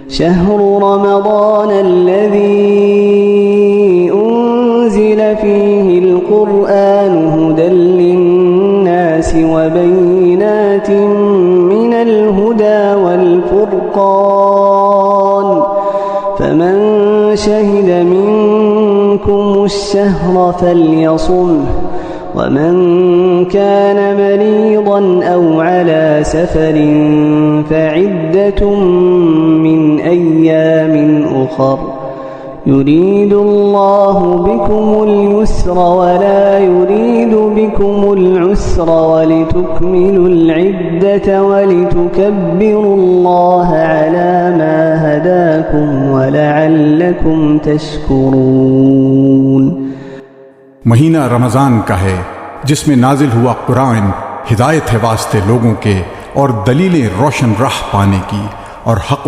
شهر رمضان الذي أنزل فيه القرآن هدى للناس وبينات من الهدى والفرقان فمن شهد منكم الشهر فليصمه ومن كان مريضا أو على سفر فعدة من أيام أخر يريد الله بكم اليسر ولا يريد بكم العسر ولتكملوا العدة ولتكبروا الله على ما هداكم ولعلكم تشكرون। महीना रमज़ान का है जिसमें नाजिल हुआ कुरान हिदायत है वास्ते लोगों के और दलीलें रोशन राह पाने की और हक़